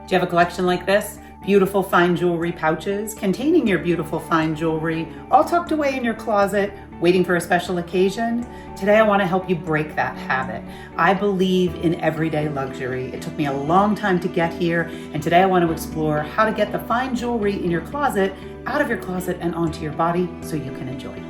Do you have a collection like this? Beautiful fine jewelry pouches containing your beautiful fine jewelry, all tucked away in your closet, waiting for a special occasion? Today I want to help you break that habit. I believe in everyday luxury. It took me a long time to get here, and today I want to explore how to get the fine jewelry in your closet out of your closet and onto your body so you can enjoy it.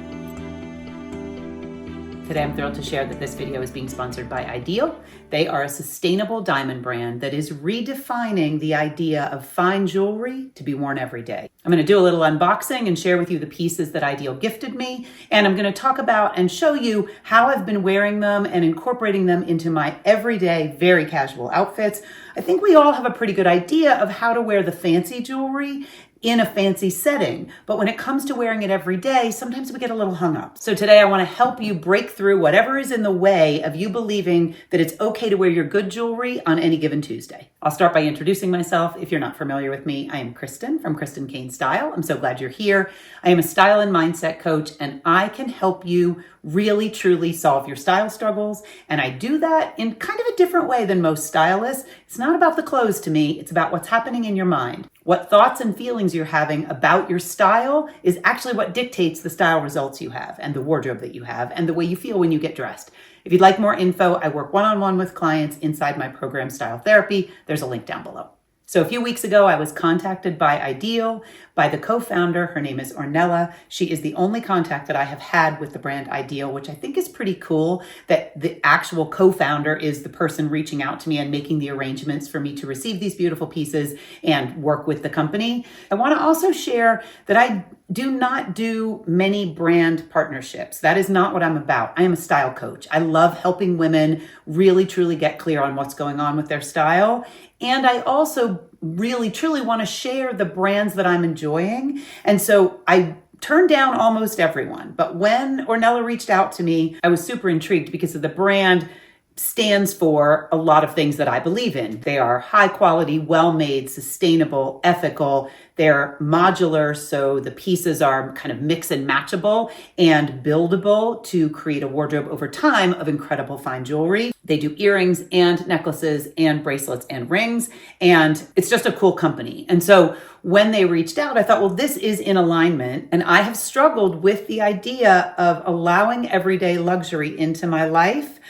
Today I'm thrilled to share that this video is being sponsored by Idyl. They are a sustainable diamond brand that is redefining the idea of fine jewelry to be worn every day. I'm going to do a little unboxing and share with you the pieces that Idyl gifted me, and I'm going to talk about and show you how I've been wearing them and incorporating them into my everyday, very casual outfits. I think we all have a pretty good idea of how to wear the fancy jewelry in a fancy setting. But when it comes to wearing it every day, sometimes we get a little hung up. So today I want to help you break through whatever is in the way of you believing that it's okay to wear your good jewelry on any given Tuesday. I'll start by introducing myself. If you're not familiar with me, I am Kristen from Kristen Kane Style. I'm so glad you're here. I am a style and mindset coach, and I can help you really, truly solve your style struggles. And I do that in kind of a different way than most stylists. It's not about the clothes to me. It's about what's happening in your mind. What thoughts and feelings you're having about your style is actually what dictates the style results you have and the wardrobe that you have and the way you feel when you get dressed. If you'd like more info, I work one-on-one with clients inside my program Style Therapy. There's a link down below. So a few weeks ago, I was contacted by Idyl, by the co-founder. Her name is Ornella. She is the only contact that I have had with the brand Idyl, which I think is pretty cool that the actual co-founder is the person reaching out to me and making the arrangements for me to receive these beautiful pieces and work with the company. I want to also share that I do not do many brand partnerships. That is not what I'm about. I am a style coach. I love helping women really, truly get clear on what's going on with their style. And I also really, truly want to share the brands that I'm enjoying. And so I turned down almost everyone. But when Ornella reached out to me, I was super intrigued because of the brand stands for a lot of things that I believe in. They are high quality, well-made, sustainable, ethical. They're modular, so the pieces are kind of mix and matchable and buildable to create a wardrobe over time of incredible fine jewelry. They do earrings and necklaces and bracelets and rings, and it's just a cool company. And so when they reached out, I thought, well, this is in alignment, and I have struggled with the idea of allowing everyday luxury into my life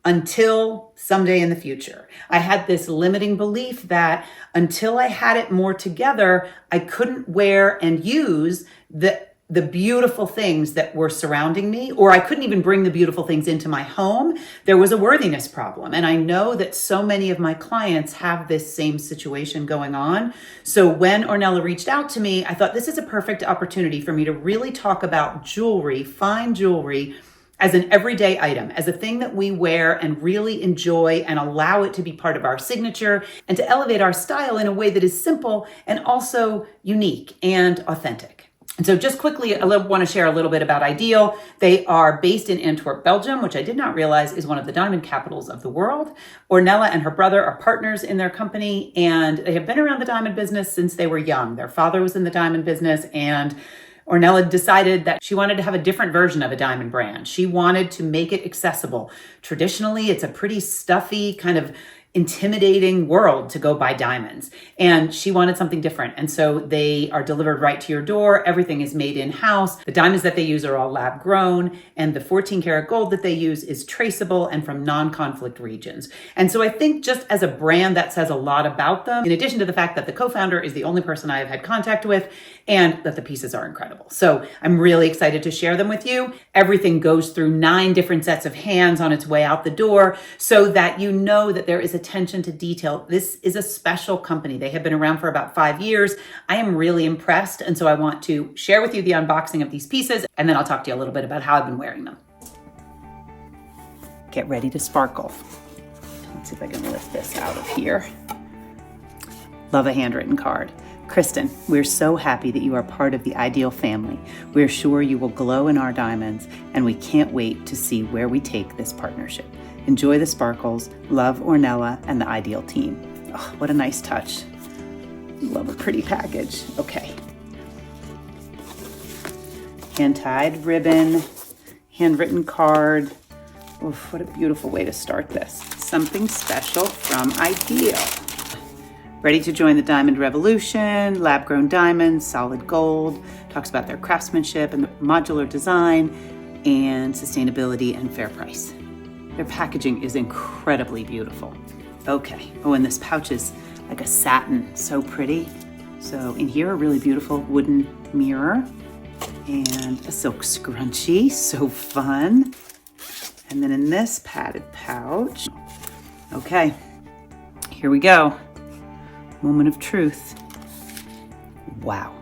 until someday in the future. I had this limiting belief that until I had it more together, I couldn't wear and use the beautiful things that were surrounding me, or I couldn't even bring the beautiful things into my home. There was a worthiness problem. And I know that so many of my clients have this same situation going on. So when Ornella reached out to me, I thought this is a perfect opportunity for me to really talk about jewelry, fine jewelry, as an everyday item, as a thing that we wear and really enjoy and allow it to be part of our signature and to elevate our style in a way that is simple and also unique and authentic. And so just quickly, I want to share a little bit about Idyl. They are based in Antwerp, Belgium, which I did not realize is one of the diamond capitals of the world. Ornella and her brother are partners in their company, and they have been around the diamond business since they were young. Their father was in the diamond business, and Ornella decided that she wanted to have a different version of a diamond brand. She wanted to make it accessible. Traditionally, it's a pretty stuffy, kind of intimidating world to go buy diamonds. And she wanted something different. And so they are delivered right to your door. Everything is made in-house. The diamonds that they use are all lab grown. And the 14 karat gold that they use is traceable and from non-conflict regions. And so I think just as a brand, that says a lot about them, in addition to the fact that the co-founder is the only person I have had contact with and that the pieces are incredible. So I'm really excited to share them with you. Everything goes through 9 different sets of hands on its way out the door so that you know that there is attention to detail. This is a special company. They have been around for about 5 years. I am really impressed. And so I want to share with you the unboxing of these pieces, and then I'll talk to you a little bit about how I've been wearing them. Get ready to sparkle. Let's see if I can lift this out of here. Love a handwritten card. Kristen, we're so happy that you are part of the Idyl family. We're sure you will glow in our diamonds, and we can't wait to see where we take this partnership. Enjoy the sparkles. Love, Ornella and the Idyl team. Oh, what a nice touch. Love a pretty package. Okay. Hand-tied ribbon, handwritten card. Oof, what a beautiful way to start this. Something special from Idyl. Ready to join the diamond revolution, lab-grown diamonds, solid gold, talks about their craftsmanship and modular design and sustainability and fair price. Their packaging is incredibly beautiful. Okay, oh, and this pouch is like a satin, so pretty. So in here, a really beautiful wooden mirror and a silk scrunchie, so fun. And then in this padded pouch, okay, here we go. Moment of truth. Wow,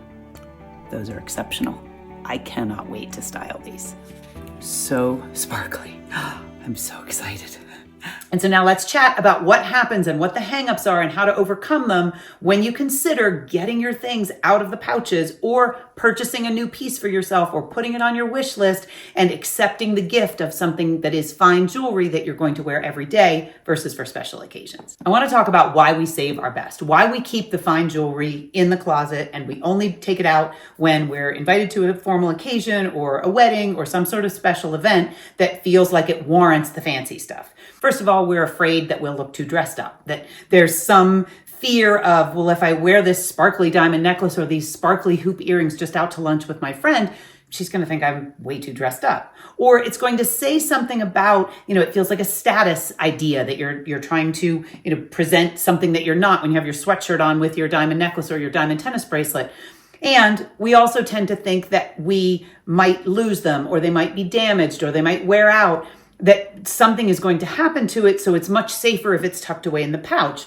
those are exceptional. I cannot wait to style these. So sparkly. I'm so excited. And so now let's chat about what happens and what the hangups are and how to overcome them when you consider getting your things out of the pouches or purchasing a new piece for yourself or putting it on your wish list and accepting the gift of something that is fine jewelry that you're going to wear every day versus for special occasions. I want to talk about why we save our best, why we keep the fine jewelry in the closet and we only take it out when we're invited to a formal occasion or a wedding or some sort of special event that feels like it warrants the fancy stuff. First of all, we're afraid that we'll look too dressed up, that there's some fear of, well, if I wear this sparkly diamond necklace or these sparkly hoop earrings just out to lunch with my friend, she's going to think I'm way too dressed up. Or it's going to say something about, it feels like a status idea that you're trying to, present something that you're not when you have your sweatshirt on with your diamond necklace or your diamond tennis bracelet. And we also tend to think that we might lose them or they might be damaged or they might wear out, that something is going to happen to it, so it's much safer if it's tucked away in the pouch.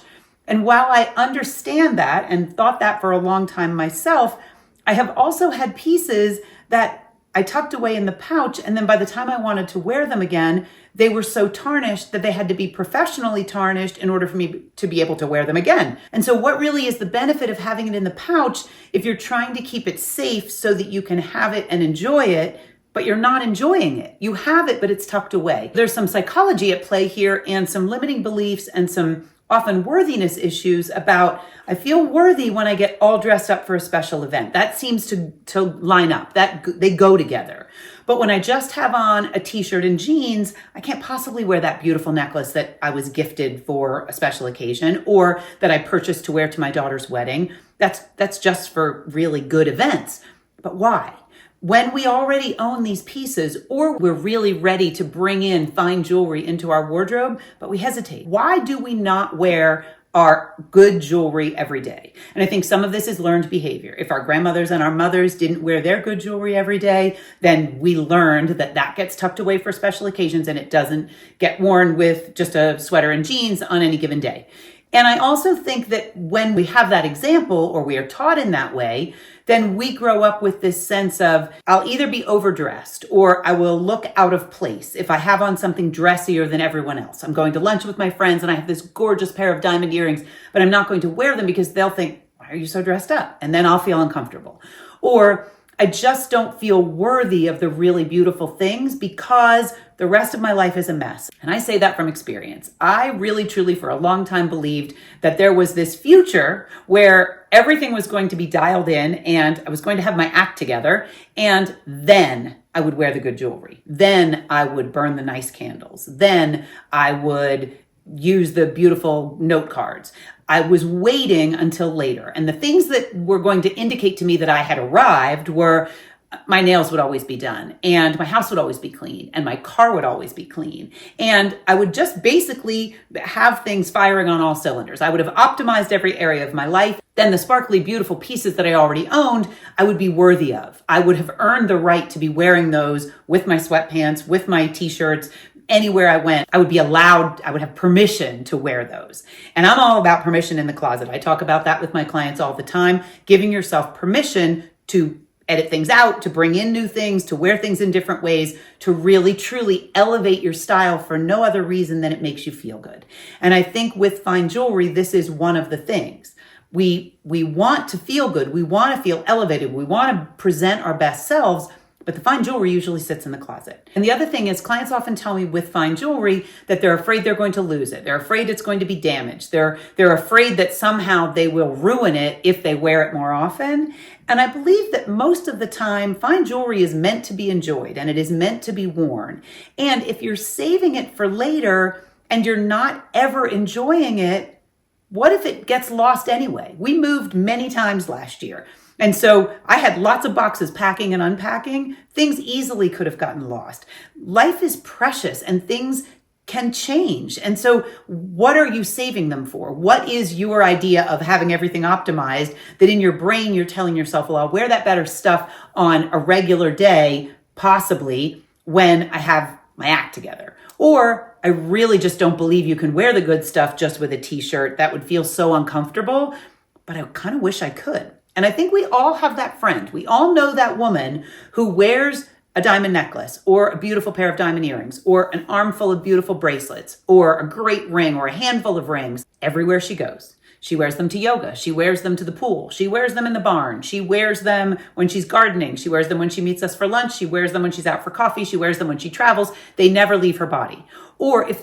And while I understand that and thought that for a long time myself, I have also had pieces that I tucked away in the pouch, and then by the time I wanted to wear them again, they were so tarnished that they had to be professionally tarnished in order for me to be able to wear them again. And so what really is the benefit of having it in the pouch if you're trying to keep it safe so that you can have it and enjoy it, but you're not enjoying it? You have it, but it's tucked away. There's some psychology at play here and some limiting beliefs and some often worthiness issues about, I feel worthy when I get all dressed up for a special event. That seems to line up, that they go together. But when I just have on a t-shirt and jeans, I can't possibly wear that beautiful necklace that I was gifted for a special occasion or that I purchased to wear to my daughter's wedding. That's just for really good events. But why? When we already own these pieces or we're really ready to bring in fine jewelry into our wardrobe, but we hesitate. Why do we not wear our good jewelry every day? And I think some of this is learned behavior. If our grandmothers and our mothers didn't wear their good jewelry every day, then we learned that gets tucked away for special occasions and it doesn't get worn with just a sweater and jeans on any given day. And I also think that when we have that example or we are taught in that way, then we grow up with this sense of, I'll either be overdressed or I will look out of place if I have on something dressier than everyone else. I'm going to lunch with my friends and I have this gorgeous pair of diamond earrings, but I'm not going to wear them because they'll think, why are you so dressed up? And then I'll feel uncomfortable. Or I just don't feel worthy of the really beautiful things because the rest of my life is a mess. And I say that from experience. I really, truly, for a long time believed that there was this future where everything was going to be dialed in and I was going to have my act together. And then I would wear the good jewelry. Then I would burn the nice candles. Then I would use the beautiful note cards. I was waiting until later. And the things that were going to indicate to me that I had arrived were my nails would always be done and my house would always be clean and my car would always be clean. And I would just basically have things firing on all cylinders. I would have optimized every area of my life. Then the sparkly, beautiful pieces that I already owned, I would be worthy of. I would have earned the right to be wearing those with my sweatpants, with my t-shirts, anywhere I went. I would be allowed, I would have permission to wear those. And I'm all about permission in the closet. I talk about that with my clients all the time, giving yourself permission to edit things out, to bring in new things, to wear things in different ways, to really, truly elevate your style for no other reason than it makes you feel good. And I think with fine jewelry, this is one of the things. We want to feel good. We want to feel elevated. We want to present our best selves, but the fine jewelry usually sits in the closet. And the other thing is clients often tell me with fine jewelry that they're afraid they're going to lose it. They're afraid it's going to be damaged. They're afraid that somehow they will ruin it if they wear it more often. And I believe that most of the time, fine jewelry is meant to be enjoyed and it is meant to be worn. And if you're saving it for later and you're not ever enjoying it, What if it gets lost anyway? We moved many times last year. And so I had lots of boxes packing and unpacking. Things easily could have gotten lost. Life is precious and things can change. And so what are you saving them for? What is your idea of having everything optimized that in your brain you're telling yourself, well, I'll wear that better stuff on a regular day, possibly when I have my act together? Or I really just don't believe you can wear the good stuff just with a t-shirt. That would feel so uncomfortable, but I kind of wish I could. And I think we all have that friend. We all know that woman who wears a diamond necklace or a beautiful pair of diamond earrings or an armful of beautiful bracelets or a great ring or a handful of rings everywhere she goes. She wears them to yoga. She wears them to the pool. She wears them in the barn. She wears them when she's gardening. She wears them when she meets us for lunch. She wears them when she's out for coffee. She wears them when she travels. They never leave her body. Or if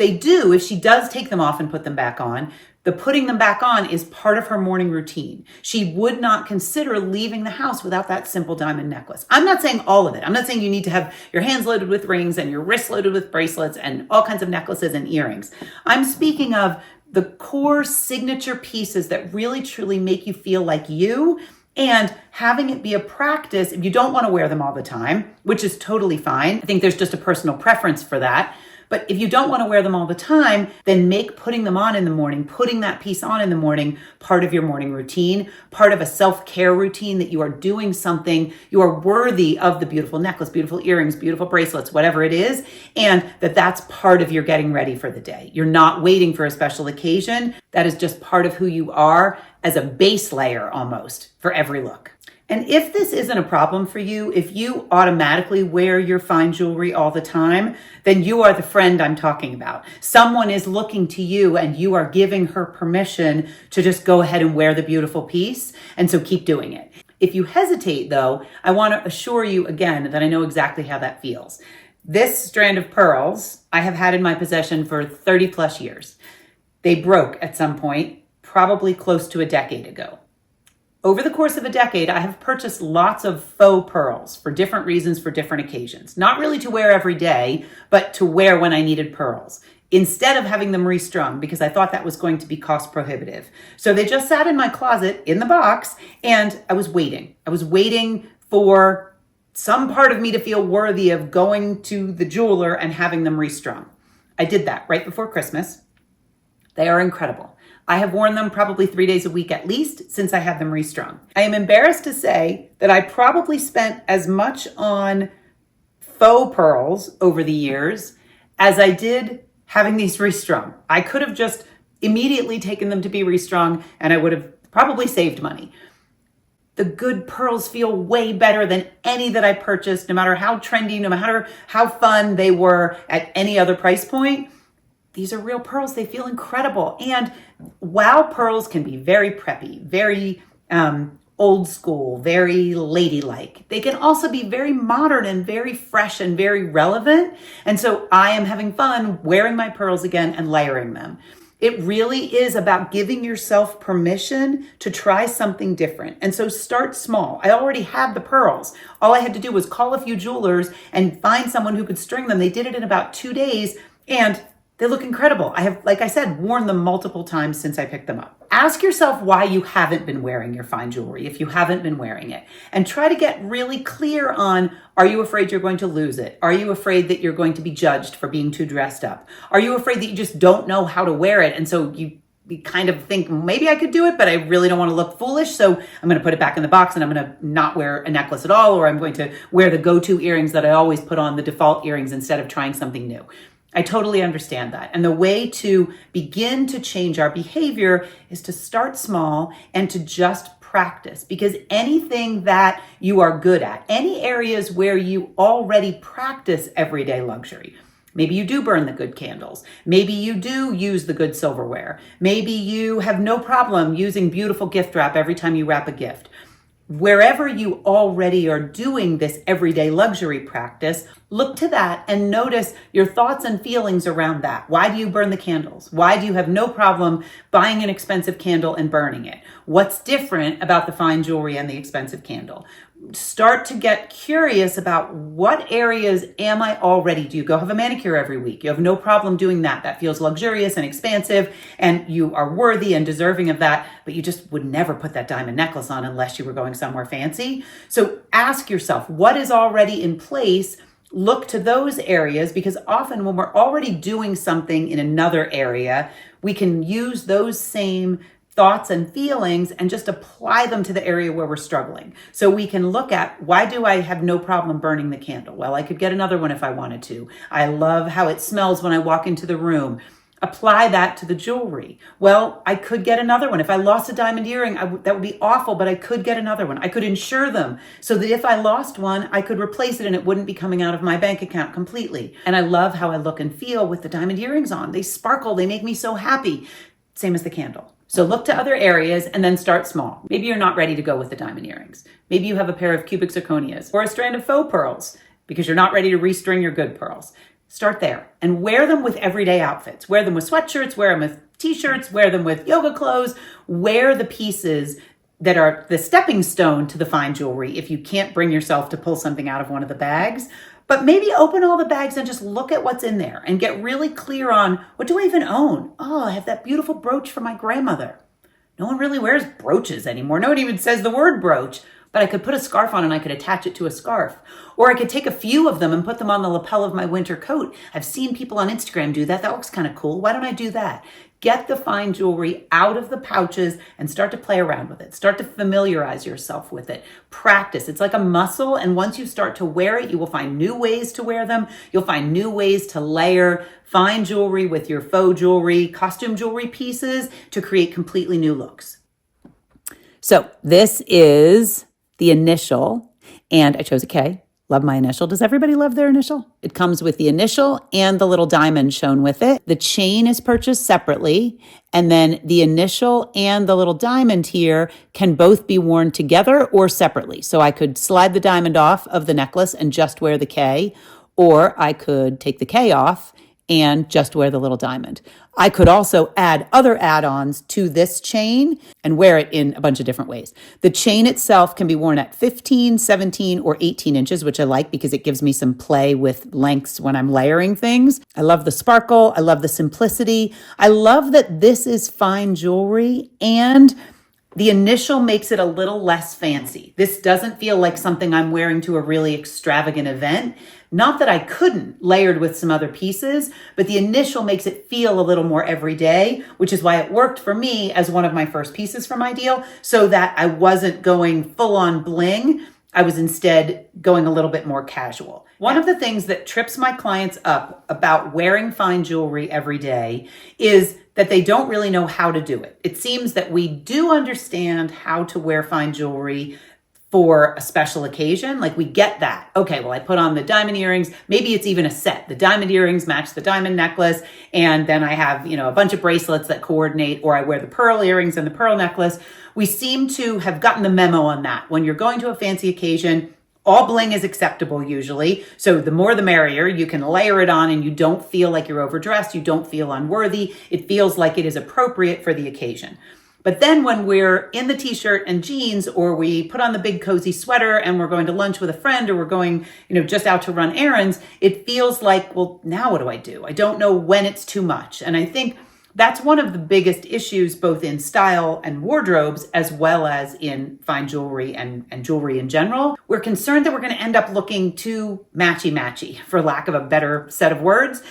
she does take them off and put them back on, the putting them back on is part of her morning routine. She would not consider leaving the house without that simple diamond necklace. I'm not saying all of it. I'm not saying you need to have your hands loaded with rings and your wrists loaded with bracelets and all kinds of necklaces and earrings. I'm speaking of the core signature pieces that really truly make you feel like you, and having it be a practice. If you don't want to wear them all the time, which is totally fine. I think there's just a personal preference for that. But if you don't want to wear them all the time, then make putting them on in the morning, putting that piece on in the morning, part of your morning routine, part of a self-care routine, that you are doing something, you are worthy of the beautiful necklace, beautiful earrings, beautiful bracelets, whatever it is, and that's part of your getting ready for the day. You're not waiting for a special occasion. That is just part of who you are as a base layer almost for every look. And if this isn't a problem for you, if you automatically wear your fine jewelry all the time, then you are the friend I'm talking about. Someone is looking to you and you are giving her permission to just go ahead and wear the beautiful piece. And so keep doing it. If you hesitate though, I want to assure you again that I know exactly how that feels. This strand of pearls I have had in my possession for 30 plus years. They broke at some point, probably close to a decade ago. Over the course of a decade, I have purchased lots of faux pearls for different reasons, for different occasions. Not really to wear every day, but to wear when I needed pearls, instead of having them restrung, because I thought that was going to be cost prohibitive. So they just sat in my closet in the box, and I was waiting. I was waiting for some part of me to feel worthy of going to the jeweler and having them restrung. I did that right before Christmas. They are incredible. I have worn them probably 3 days a week at least since I had them restrung. I am embarrassed to say that I probably spent as much on faux pearls over the years as I did having these restrung. I could have just immediately taken them to be restrung and I would have probably saved money. The good pearls feel way better than any that I purchased, no matter how trendy, no matter how fun they were at any other price point. These are real pearls. They feel incredible. And while pearls can be very preppy, very old school, very ladylike, they can also be very modern and very fresh and very relevant. And so I am having fun wearing my pearls again and layering them. It really is about giving yourself permission to try something different. And so start small. I already had the pearls. All I had to do was call a few jewelers and find someone who could string them. They did it in about 2 days, and they look incredible. I have, like I said, worn them multiple times since I picked them up. Ask yourself why you haven't been wearing your fine jewelry, if you haven't been wearing it, and try to get really clear on, are you afraid you're going to lose it? Are you afraid that you're going to be judged for being too dressed up? Are you afraid that you just don't know how to wear it? And so you kind of think, maybe I could do it, but I really don't want to look foolish. So I'm going to put it back in the box and I'm going to not wear a necklace at all, or I'm going to wear the go-to earrings that I always put on, the default earrings, instead of trying something new. I totally understand that. And the way to begin to change our behavior is to start small and to just practice, because anything that you are good at, any areas where you already practice everyday luxury, maybe you do burn the good candles, maybe you do use the good silverware, maybe you have no problem using beautiful gift wrap every time you wrap a gift. Wherever you already are doing this everyday luxury practice, look to that and notice your thoughts and feelings around that. Why do you burn the candles? Why do you have no problem buying an expensive candle and burning it? What's different about the fine jewelry and the expensive candle? start to get curious about what areas am I already? Do you go have a manicure every week? You have no problem doing that. That feels luxurious and expansive, and you are worthy and deserving of that, but you just would never put that diamond necklace on unless you were going somewhere fancy. So ask yourself, what is already in place? Look to those areas, because often when we're already doing something in another area, we can use those same thoughts and feelings and just apply them to the area where we're struggling. So we can look at, why do I have no problem burning the candle? Well, I could get another one if I wanted to. I love how it smells when I walk into the room. Apply that to the jewelry. Well, I could get another one. If I lost a diamond earring, that would be awful, but I could get another one. I could insure them so that if I lost one, I could replace it and it wouldn't be coming out of my bank account completely. And I love how I look and feel with the diamond earrings on. They sparkle. They make me so happy. Same as the candle. So look to other areas and then start small. Maybe you're not ready to go with the diamond earrings. Maybe you have a pair of cubic zirconias or a strand of faux pearls because you're not ready to restring your good pearls. Start there and wear them with everyday outfits. Wear them with sweatshirts, wear them with t-shirts, wear them with yoga clothes. Wear the pieces that are the stepping stone to the fine jewelry if you can't bring yourself to pull something out of one of the bags. But maybe open all the bags and just look at what's in there and get really clear on, what do I even own? Oh, I have that beautiful brooch from my grandmother. No one really wears brooches anymore. No one even says the word brooch, but I could put a scarf on and I could attach it to a scarf. Or I could take a few of them and put them on the lapel of my winter coat. I've seen people on Instagram do that. That looks kind of cool. Why don't I do that? Get the fine jewelry out of the pouches and start to play around with it. Start to familiarize yourself with it. Practice. It's like a muscle. And once you start to wear it, you will find new ways to wear them. You'll find new ways to layer fine jewelry with your faux jewelry, costume jewelry pieces to create completely new looks. So this is the initial, and I chose a K. Love my initial. Does everybody love their initial? It comes with the initial and the little diamond shown with it. The chain is purchased separately, and then the initial and the little diamond here can both be worn together or separately. So I could slide the diamond off of the necklace and just wear the K, or I could take the K off and just wear the little diamond. I could also add other add-ons to this chain and wear it in a bunch of different ways. The chain itself can be worn at 15, 17, or 18 inches, which I like because it gives me some play with lengths when I'm layering things. I love the sparkle. I love the simplicity. I love that this is fine jewelry, and the initial makes it a little less fancy. This doesn't feel like something I'm wearing to a really extravagant event. Not that I couldn't, layered with some other pieces, but the initial makes it feel a little more everyday, which is why it worked for me as one of my first pieces from Idyl, so that I wasn't going full on bling. I was instead going a little bit more casual. One of the things that trips my clients up about wearing fine jewelry every day is that they don't really know how to do it. It seems that we do understand how to wear fine jewelry for a special occasion. Like, we get that. Okay, well, I put on the diamond earrings. Maybe it's even a set. The diamond earrings match the diamond necklace. And then I have, a bunch of bracelets that coordinate, or I wear the pearl earrings and the pearl necklace. We seem to have gotten the memo on that. When you're going to a fancy occasion, all bling is acceptable usually. So the more the merrier. You can layer it on and you don't feel like you're overdressed. You don't feel unworthy. It feels like it is appropriate for the occasion. But then when we're in the t-shirt and jeans, or we put on the big cozy sweater and we're going to lunch with a friend, or we're going, just out to run errands, it feels like, well, now what do I do? I don't know when it's too much. And I think that's one of the biggest issues, both in style and wardrobes, as well as in fine jewelry and jewelry in general. We're concerned that we're going to end up looking too matchy-matchy, for lack of a better set of words.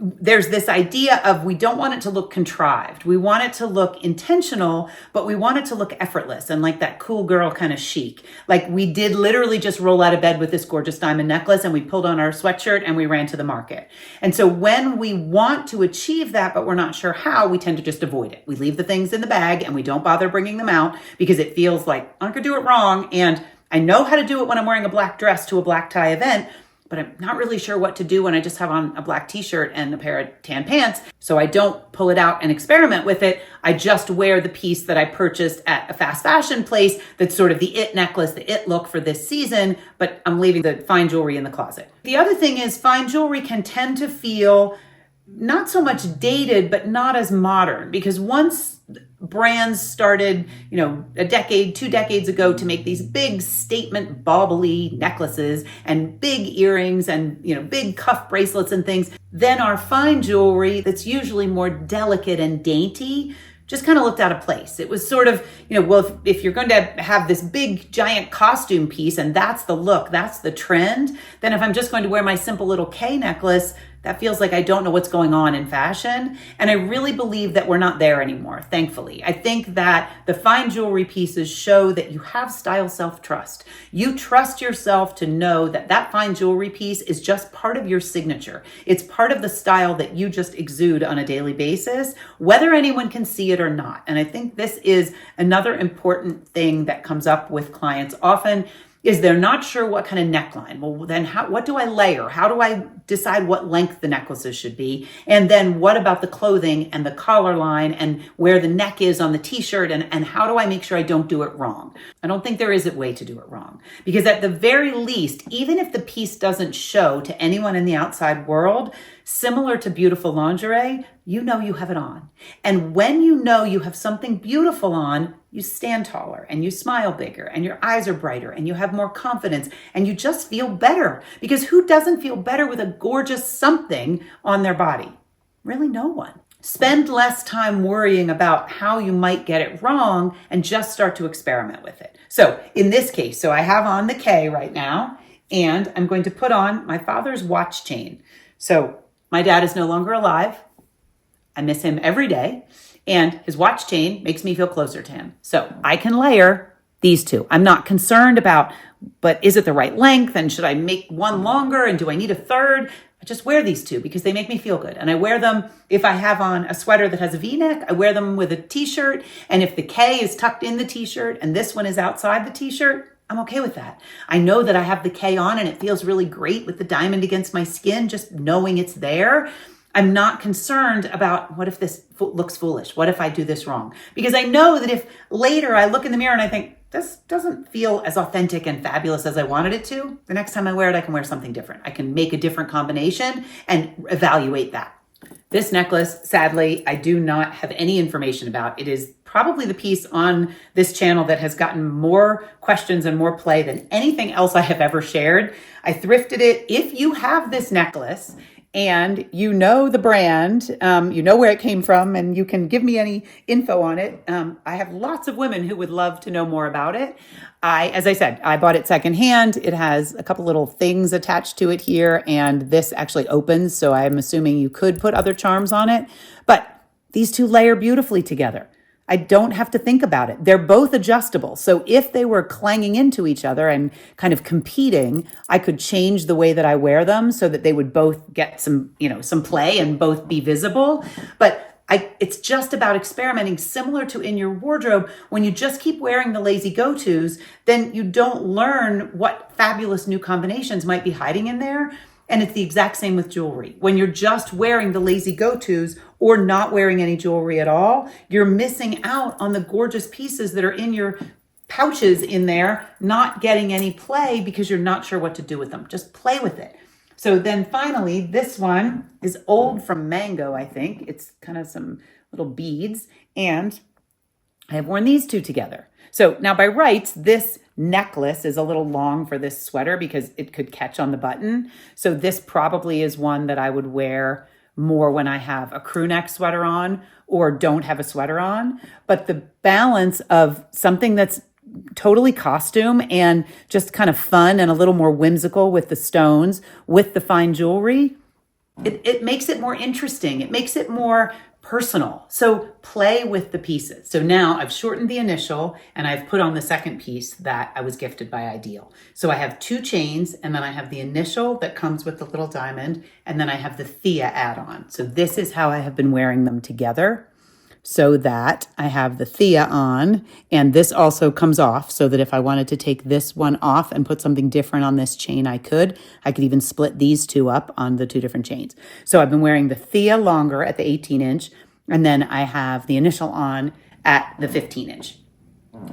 There's this idea of, we don't want it to look contrived. We want it to look intentional, but we want it to look effortless and like that cool girl kind of chic. Like, we did literally just roll out of bed with this gorgeous diamond necklace, and we pulled on our sweatshirt and we ran to the market. And so when we want to achieve that, but we're not sure how, we tend to just avoid it. We leave the things in the bag and we don't bother bringing them out because it feels like, I'm going to do it wrong. And I know how to do it when I'm wearing a black dress to a black tie event, but I'm not really sure what to do when I just have on a black t-shirt and a pair of tan pants. So I don't pull it out and experiment with it. I just wear the piece that I purchased at a fast fashion place that's sort of the it necklace, the it look for this season, but I'm leaving the fine jewelry in the closet. The other thing is, fine jewelry can tend to feel not so much dated, but not as modern, because once brands started, a decade, 2 decades ago to make these big statement bobbly necklaces and big earrings and, big cuff bracelets and things. Then our fine jewelry that's usually more delicate and dainty just kind of looked out of place. It was sort of, well, if you're going to have this big giant costume piece and that's the look, that's the trend, then if I'm just going to wear my simple little K necklace, that feels like I don't know what's going on in fashion. And I really believe that we're not there anymore, thankfully. I think that the fine jewelry pieces show that you have style self-trust. You trust yourself to know that that fine jewelry piece is just part of your signature. It's part of the style that you just exude on a daily basis, whether anyone can see it or not. And I think this is another important thing that comes up with clients often, is they're not sure what kind of neckline. Well, then what do I layer? How do I decide what length the necklaces should be? And then what about the clothing and the collar line and where the neck is on the t-shirt? And how do I make sure I don't do it wrong? I don't think there is a way to do it wrong. Because at the very least, even if the piece doesn't show to anyone in the outside world, similar to beautiful lingerie, you know you have it on. And when you know you have something beautiful on, you stand taller and you smile bigger and your eyes are brighter and you have more confidence and you just feel better. Because who doesn't feel better with a gorgeous something on their body? Really, no one. Spend less time worrying about how you might get it wrong and just start to experiment with it. So in this case, I have on the K right now and I'm going to put on my father's watch chain. So my dad is no longer alive. I miss him every day. And his watch chain makes me feel closer to him. So I can layer these two. I'm not concerned about, but is it the right length? And should I make one longer? And do I need a third? I just wear these two because they make me feel good. And I wear them if I have on a sweater that has a V-neck. I wear them with a t-shirt. And if the K is tucked in the t-shirt and this one is outside the t-shirt, I'm okay with that. I know that I have the K on and it feels really great with the diamond against my skin, just knowing it's there. I'm not concerned about what if this looks foolish? What if I do this wrong? Because I know that if later I look in the mirror and I think, this doesn't feel as authentic and fabulous as I wanted it to, the next time I wear it, I can wear something different. I can make a different combination and evaluate that. This necklace, sadly, I do not have any information about. It is probably the piece on this channel that has gotten more questions and more play than anything else I have ever shared. I thrifted it. If you have this necklace, and you know the brand, you know where it came from, and you can give me any info on it. I have lots of women who would love to know more about it. As I said, I bought it secondhand. It has a couple little things attached to it here, and this actually opens, so I'm assuming you could put other charms on it. But these two layer beautifully together. I don't have to think about it. They're both adjustable. So if they were clanging into each other and kind of competing, I could change the way that I wear them so that they would both get some play and both be visible. But it's just about experimenting, similar to in your wardrobe. When you just keep wearing the lazy go-tos, then you don't learn what fabulous new combinations might be hiding in there. And it's the exact same with jewelry. When you're just wearing the lazy go-tos or not wearing any jewelry at all, you're missing out on the gorgeous pieces that are in your pouches in there, not getting any play because you're not sure what to do with them. Just play with it. So then finally, this one is Old from Mango, I think. It's kind of some little beads. And I have worn these two together. So now by rights, this necklace is a little long for this sweater because it could catch on the button. So this probably is one that I would wear more when I have a crew neck sweater on or don't have a sweater on. But the balance of something that's totally costume and just kind of fun and a little more whimsical with the stones, with the fine jewelry, it makes it more interesting. It makes it more personal. So play with the pieces. So now I've shortened the initial and I've put on the second piece that I was gifted by Idyl. So I have two chains and then I have the initial that comes with the little diamond and then I have the Thea add-on. So this is how I have been wearing them together, so that I have the Thea on and this also comes off so that if I wanted to take this one off and put something different on this chain, I could even split these two up on the two different chains. So I've been wearing the Thea longer at the 18-inch and then I have the initial on at the 15-inch.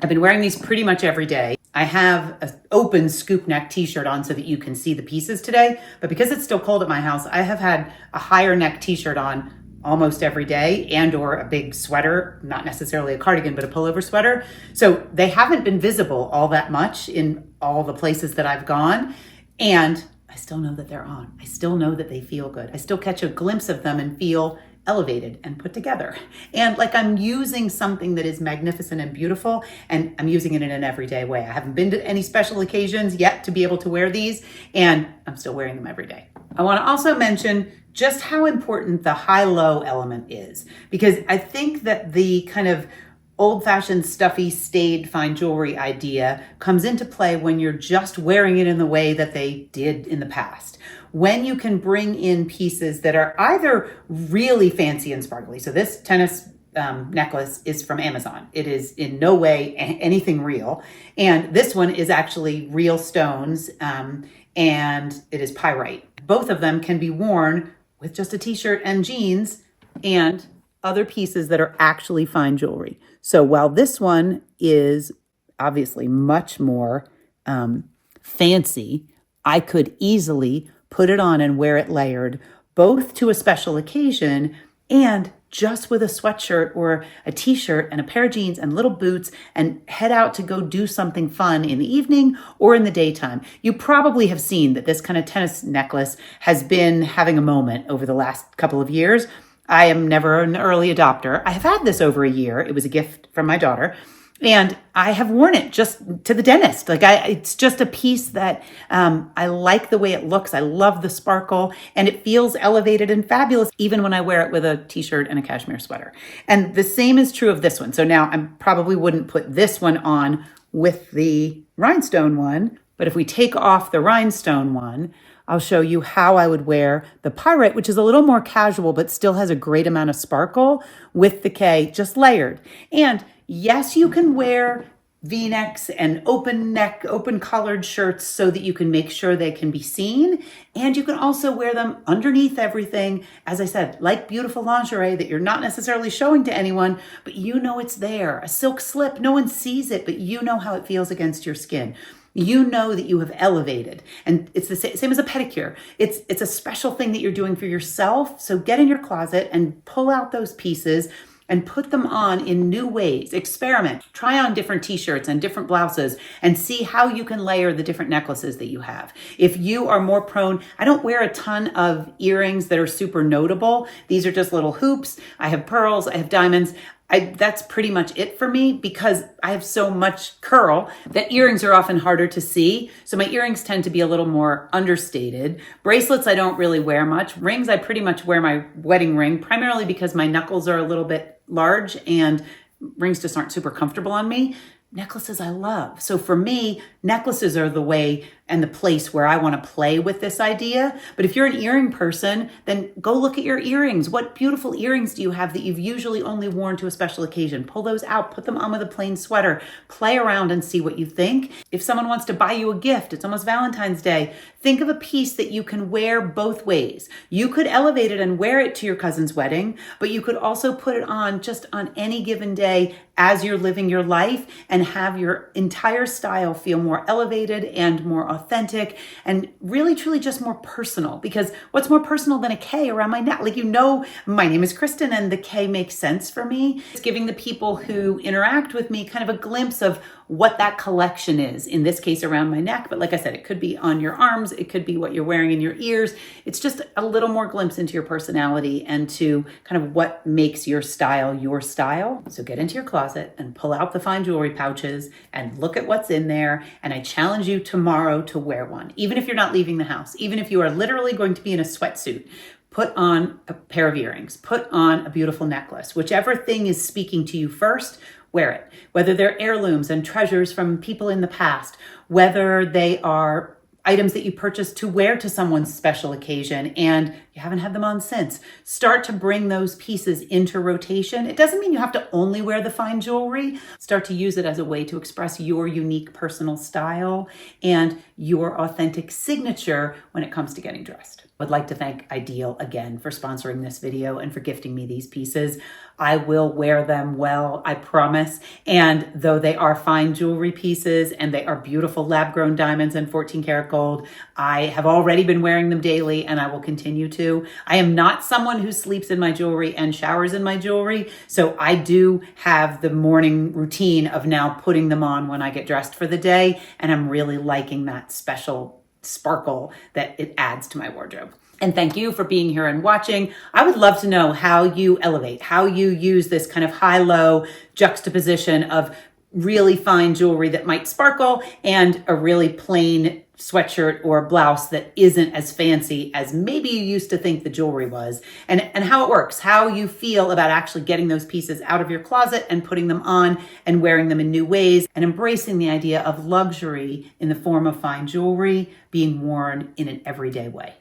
I've been wearing these pretty much every day. I have an open scoop neck t-shirt on so that you can see the pieces today, but because it's still cold at my house, I have had a higher neck t-shirt on almost every day, and or a big sweater, not necessarily a cardigan, but a pullover sweater. So they haven't been visible all that much in all the places that I've gone. And I still know that they're on. I still know that they feel good. I still catch a glimpse of them and feel elevated and put together. And like I'm using something that is magnificent and beautiful, and I'm using it in an everyday way. I haven't been to any special occasions yet to be able to wear these, and I'm still wearing them every day. I want to also mention just how important the high-low element is, because I think that the kind of old-fashioned, stuffy, staid, fine jewelry idea comes into play when you're just wearing it in the way that they did in the past. When you can bring in pieces that are either really fancy and sparkly. So this tennis necklace is from Amazon. It is in no way anything real. And this one is actually real stones, and it is pyrite. Both of them can be worn with just a t-shirt and jeans and other pieces that are actually fine jewelry. So while this one is obviously much more fancy, I could easily put it on and wear it layered, both to a special occasion and just with a sweatshirt or a t-shirt and a pair of jeans and little boots, and head out to go do something fun in the evening or in the daytime. You probably have seen that this kind of tennis necklace has been having a moment over the last couple of years. I am never an early adopter. I have had this over a year. It was a gift from my daughter. And I have worn it just to the dentist. It's just a piece that I like the way it looks. I love the sparkle, and it feels elevated and fabulous even when I wear it with a t-shirt and a cashmere sweater. And the same is true of this one. So now I probably wouldn't put this one on with the rhinestone one, but if we take off the rhinestone one, I'll show you how I would wear the pyrite, which is a little more casual, but still has a great amount of sparkle, with the K just layered. And yes, you can wear V-necks and open neck, open collared shirts so that you can make sure they can be seen. And you can also wear them underneath everything, as I said, like beautiful lingerie that you're not necessarily showing to anyone, but you know it's there. A silk slip, no one sees it, but you know how it feels against your skin. You know that you have elevated, and it's the same as a pedicure. It's a special thing that you're doing for yourself. So get in your closet and pull out those pieces and put them on in new ways. Experiment, try on different t-shirts and different blouses and see how you can layer the different necklaces that you have. If you are more prone, I don't wear a ton of earrings that are super notable. These are just little hoops. I have pearls, I have diamonds. That's pretty much it for me because I have so much curl that earrings are often harder to see. So my earrings tend to be a little more understated. Bracelets, I don't really wear much. Rings, I pretty much wear my wedding ring, primarily because my knuckles are a little bit large and rings just aren't super comfortable on me. Necklaces I love. So for me, necklaces are the way and the place where I want to play with this idea. But if you're an earring person, then go look at your earrings. What beautiful earrings do you have that you've usually only worn to a special occasion? Pull those out, put them on with a plain sweater, play around and see what you think. If someone wants to buy you a gift, it's almost Valentine's Day, think of a piece that you can wear both ways. You could elevate it and wear it to your cousin's wedding, but you could also put it on just on any given day as you're living your life and have your entire style feel more elevated and more authentic and really, truly just more personal. Because what's more personal than a K around my neck? Like, you know, my name is Kristen and the K makes sense for me. It's giving the people who interact with me kind of a glimpse of what that collection is, in this case around my neck. But like I said, it could be on your arms, it could be what you're wearing in your ears. It's just a little more glimpse into your personality and to kind of what makes your style your style. So get into your closet and pull out the fine jewelry pouches and look at what's in there. And I challenge you tomorrow to wear one, even if you're not leaving the house, even if you are literally going to be in a sweatsuit. Put on a pair of earrings, put on a beautiful necklace, whichever thing is speaking to you first. Wear it, whether they're heirlooms and treasures from people in the past, whether they are items that you purchased to wear to someone's special occasion and you haven't had them on since. Start to bring those pieces into rotation. It doesn't mean you have to only wear the fine jewelry. Start to use it as a way to express your unique personal style and your authentic signature when it comes to getting dressed. I'd like to thank Idyl again for sponsoring this video and for gifting me these pieces. I will wear them well, I promise. And though they are fine jewelry pieces and they are beautiful lab-grown diamonds and 14 karat gold, I have already been wearing them daily and I will continue to. I am not someone who sleeps in my jewelry and showers in my jewelry, so I do have the morning routine of now putting them on when I get dressed for the day, and I'm really liking that special sparkle that it adds to my wardrobe. And thank you for being here and watching. I would love to know how you elevate, how you use this kind of high-low juxtaposition of really fine jewelry that might sparkle and a really plain sweatshirt or blouse that isn't as fancy as maybe you used to think the jewelry was, and how it works, how you feel about actually getting those pieces out of your closet and putting them on and wearing them in new ways, and embracing the idea of luxury in the form of fine jewelry being worn in an everyday way.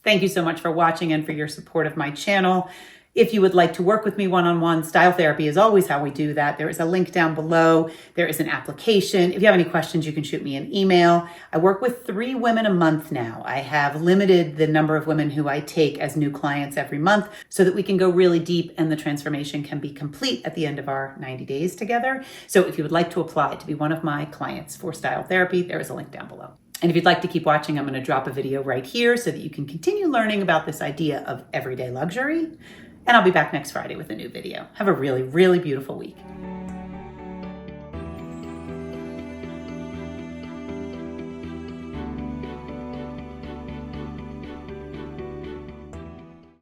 Thank you so much for watching and for your support of my channel. If you would like to work with me one-on-one, style therapy is always how we do that. There is a link down below. There is an application. If you have any questions, you can shoot me an email. I work with 3 women a month now. I have limited the number of women who I take as new clients every month so that we can go really deep and the transformation can be complete at the end of our 90 days together. So if you would like to apply to be one of my clients for style therapy, there is a link down below. And if you'd like to keep watching, I'm going to drop a video right here so that you can continue learning about this idea of everyday luxury. And I'll be back next Friday with a new video. Have a really, really beautiful week.